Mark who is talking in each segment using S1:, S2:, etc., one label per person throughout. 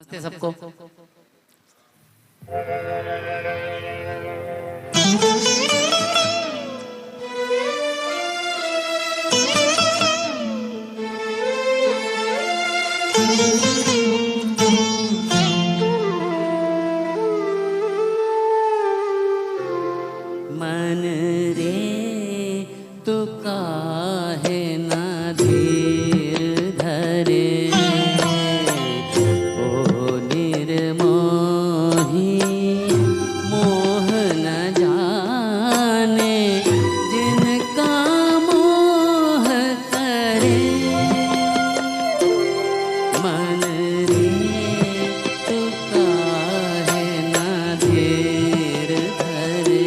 S1: नमस्ते सबको। मन रे तू काहे ना धीर धरे, ओ निर्मोही मोह न जाने जिनका मोह करे। मन रे तू काहे ना धीर धरे,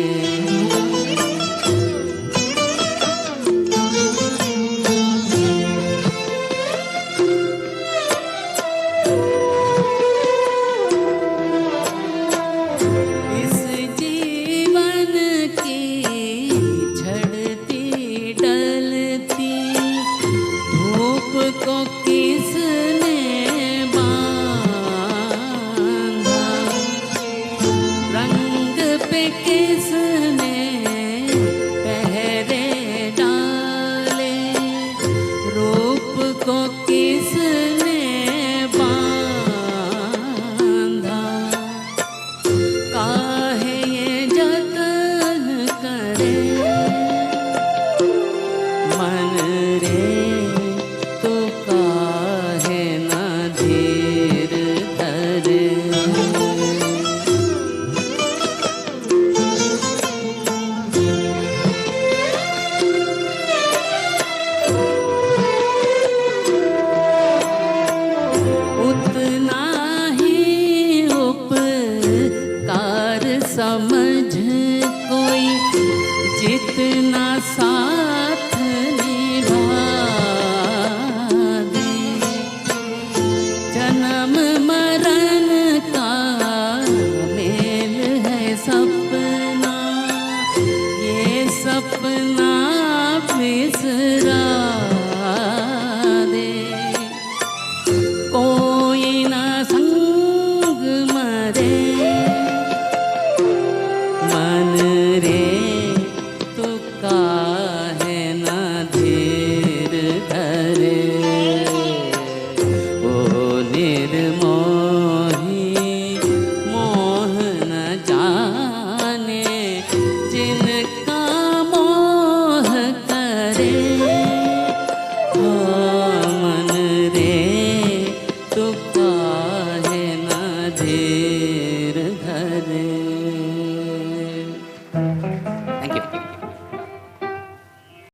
S1: को किसने बांधा, रंग पे किसने पहरे डाले, रूप को किसने बांधा, काहे ये जतन करे। मन रे तू काहे ना धीर धरे, उतना ही उपकार समझ कोई जितना साथ निभा दे। जन्म मरण का मेल है सपना, ये सपना बिसरा दे। कोई ना संग मरे, मन रे तू काहे ना धीर धरे, ओ निर्मोही मोह न जाने जिनका मोह करे। मन रे तू काहे ना धीर धरे।